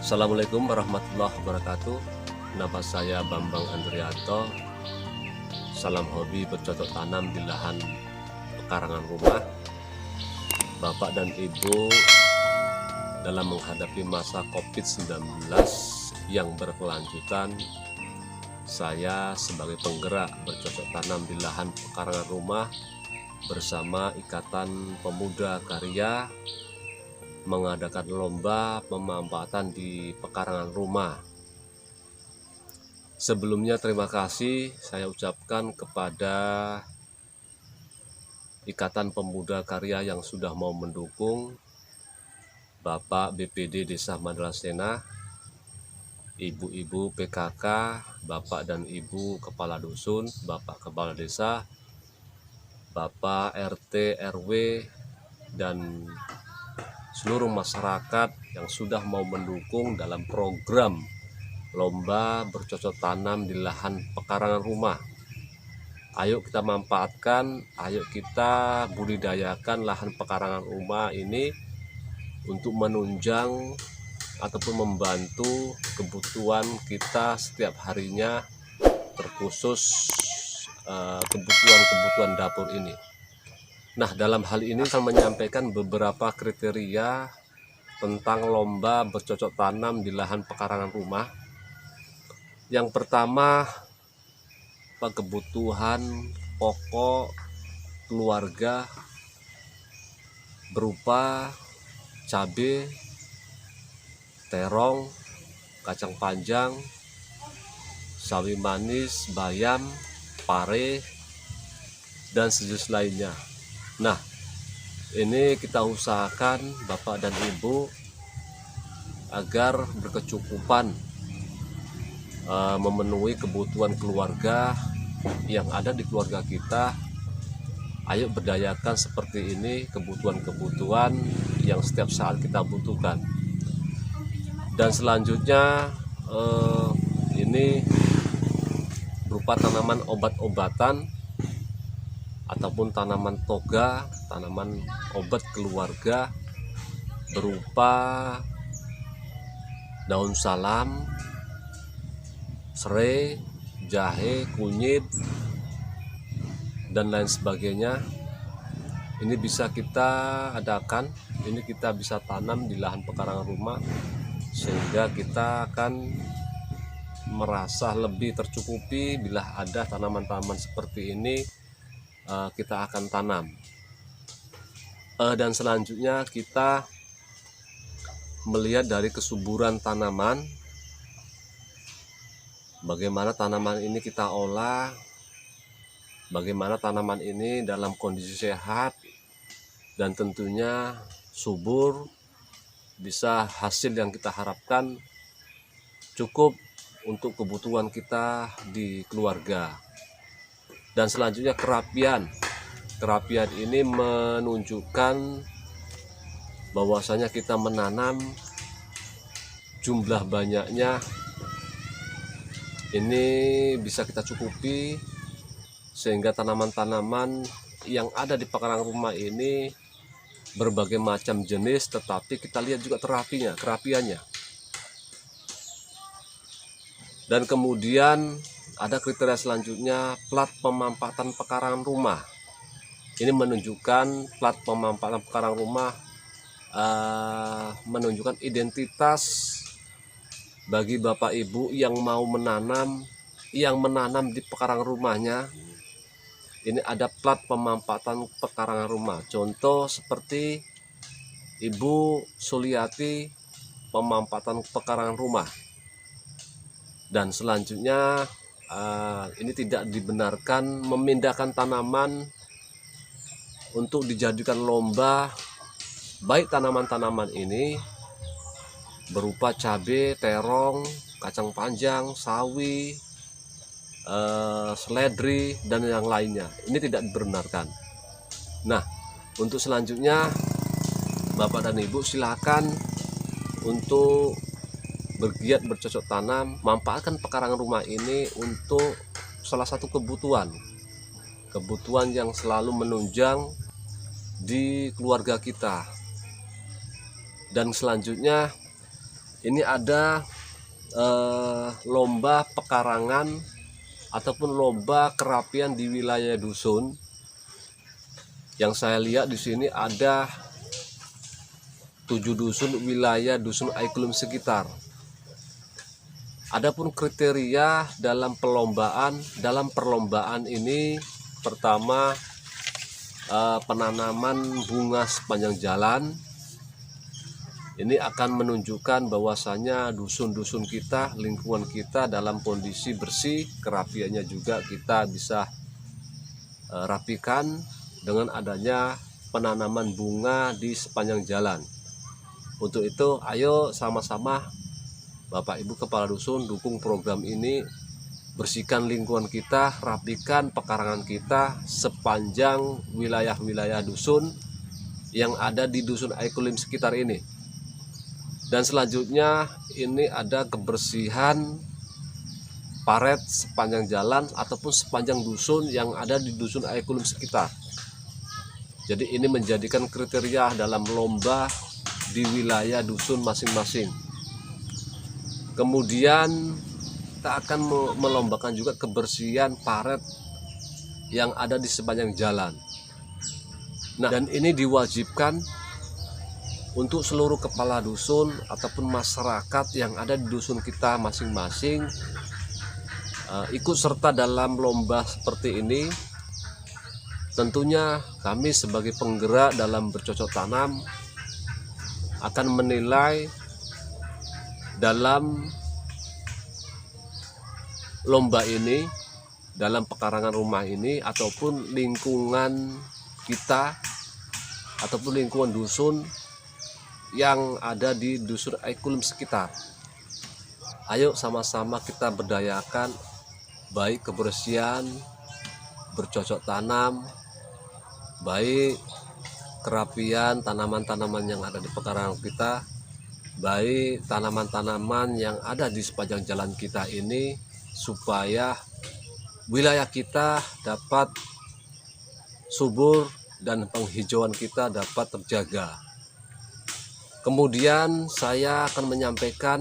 Assalamualaikum warahmatullahi wabarakatuh. Nama saya Bambang Andrianto. Salam hobi bercocok tanam di lahan pekarangan rumah. Bapak dan Ibu dalam menghadapi masa COVID-19 yang berkelanjutan, saya sebagai penggerak bercocok tanam di lahan pekarangan rumah bersama Ikatan Pemuda Karya mengadakan lomba pemanfaatan di pekarangan rumah. Sebelumnya terima kasih saya ucapkan kepada Ikatan Pemuda Karya yang sudah mau mendukung, Bapak BPD Desa Mandalasena, Ibu-ibu PKK, Bapak dan Ibu Kepala Dusun, Bapak Kepala Desa, Bapak RT RW, dan seluruh masyarakat yang sudah mau mendukung dalam program lomba bercocok tanam di lahan pekarangan rumah. Ayo kita manfaatkan, ayo kita budidayakan lahan pekarangan rumah ini untuk menunjang ataupun membantu kebutuhan kita setiap harinya, terkhusus kebutuhan dapur ini. Nah, dalam hal ini saya menyampaikan beberapa kriteria tentang lomba bercocok tanam di lahan pekarangan rumah. Yang pertama, kebutuhan pokok keluarga berupa cabai, terong, kacang panjang, sawi manis, bayam, pare, dan sejenis lainnya. Nah, ini kita usahakan Bapak dan Ibu agar berkecukupan memenuhi kebutuhan keluarga yang ada di keluarga kita. Ayo berdayakan seperti ini kebutuhan-kebutuhan yang setiap saat kita butuhkan. Dan selanjutnya ini berupa tanaman obat-obatan ataupun tanaman toga, tanaman obat keluarga berupa daun salam, serai, jahe, kunyit, dan lain sebagainya. Ini bisa kita adakan, ini kita bisa tanam di lahan pekarangan rumah, sehingga kita akan merasa lebih tercukupi bila ada tanaman-tanaman seperti ini kita akan tanam. Dan selanjutnya kita melihat dari kesuburan tanaman, bagaimana tanaman ini kita olah, bagaimana tanaman ini dalam kondisi sehat dan tentunya subur, bisa hasil yang kita harapkan cukup untuk kebutuhan kita di keluarga. Dan selanjutnya kerapian ini menunjukkan bahwasanya kita menanam jumlah banyaknya ini bisa kita cukupi, sehingga tanaman-tanaman yang ada di pekarangan rumah ini berbagai macam jenis, tetapi kita lihat juga kerapiannya. Dan kemudian ada kriteria selanjutnya, plat pemanfaatan pekarangan rumah. Ini menunjukkan plat pemanfaatan pekarangan rumah, menunjukkan identitas bagi Bapak Ibu yang mau menanam, di pekarangan rumahnya. Ini ada plat pemanfaatan pekarangan rumah. Contoh seperti Ibu Suliati, pemanfaatan pekarangan rumah. Dan selanjutnya ini tidak dibenarkan memindahkan tanaman untuk dijadikan lomba, baik tanaman-tanaman ini berupa cabai, terong, kacang panjang, sawi, seledri, dan yang lainnya. Ini tidak dibenarkan. Nah, untuk selanjutnya Bapak dan Ibu silakan untuk bergiat bercocok tanam, manfaatkan pekarangan rumah ini untuk salah satu kebutuhan yang selalu menunjang di keluarga kita. Dan selanjutnya ini ada lomba pekarangan ataupun lomba kerapian di wilayah dusun. Yang saya lihat di sini ada 7 dusun wilayah dusun Aikulum sekitar. Adapun kriteria dalam perlombaan ini, pertama penanaman bunga sepanjang jalan. Ini akan menunjukkan bahwasanya dusun-dusun kita, lingkungan kita dalam kondisi bersih, kerapiannya juga kita bisa rapikan dengan adanya penanaman bunga di sepanjang jalan. Untuk itu, ayo sama-sama Bapak Ibu Kepala Dusun dukung program ini, bersihkan lingkungan kita, rapikan pekarangan kita sepanjang wilayah-wilayah dusun yang ada di dusun Aikulum sekitar ini. Dan selanjutnya ini ada kebersihan paret sepanjang jalan ataupun sepanjang dusun yang ada di dusun Aikulum sekitar. Jadi ini menjadikan kriteria dalam lomba di wilayah dusun masing-masing. Kemudian kita akan melombakan juga kebersihan paret yang ada di sepanjang jalan. Nah, dan ini diwajibkan untuk seluruh kepala dusun ataupun masyarakat yang ada di dusun kita masing-masing ikut serta dalam lomba seperti ini. Tentunya kami sebagai penggerak dalam bercocok tanam akan menilai dalam lomba ini, dalam pekarangan rumah ini ataupun lingkungan kita ataupun lingkungan dusun yang ada di dusun Aikulum sekitar. Ayo sama-sama kita berdayakan baik kebersihan, bercocok tanam, baik kerapian tanaman-tanaman yang ada di pekarangan kita, baik tanaman-tanaman yang ada di sepanjang jalan kita ini, supaya wilayah kita dapat subur dan penghijauan kita dapat terjaga. Kemudian saya akan menyampaikan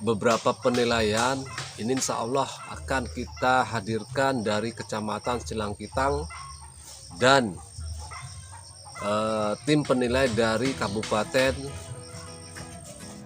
beberapa penilaian. Ini insya Allah akan kita hadirkan dari Kecamatan Cilangkitang dan tim penilai dari kabupaten.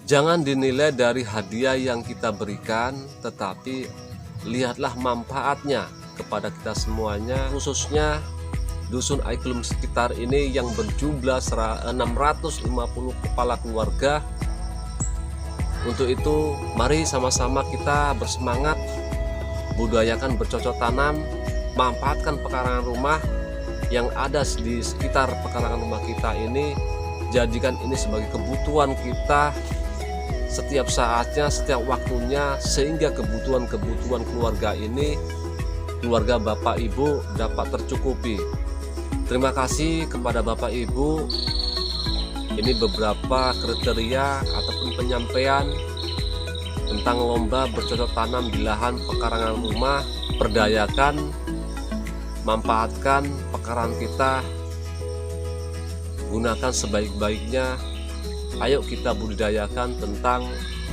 Jangan dinilai dari hadiah yang kita berikan, tetapi lihatlah manfaatnya kepada kita semuanya, khususnya dusun Aikulum sekitar ini yang berjumlah 650 kepala keluarga. Untuk itu, mari sama-sama kita bersemangat, budayakan bercocok tanam, manfaatkan pekarangan rumah yang ada di sekitar pekarangan rumah kita ini, jadikan ini sebagai kebutuhan kita setiap saatnya, setiap waktunya, sehingga kebutuhan-kebutuhan keluarga ini, keluarga Bapak Ibu dapat tercukupi. Terima kasih kepada Bapak Ibu. Ini beberapa kriteria ataupun penyampaian tentang lomba bercocok tanam di lahan pekarangan rumah. Berdayakan, manfaatkan pekarangan kita, gunakan sebaik-baiknya. Ayo kita budidayakan tentang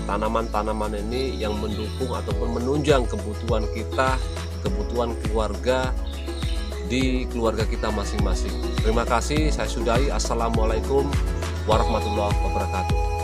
tanaman-tanaman ini yang mendukung ataupun menunjang kebutuhan kita, kebutuhan keluarga di keluarga kita masing-masing. Terima kasih, saya sudahi. Assalamualaikum warahmatullahi wabarakatuh.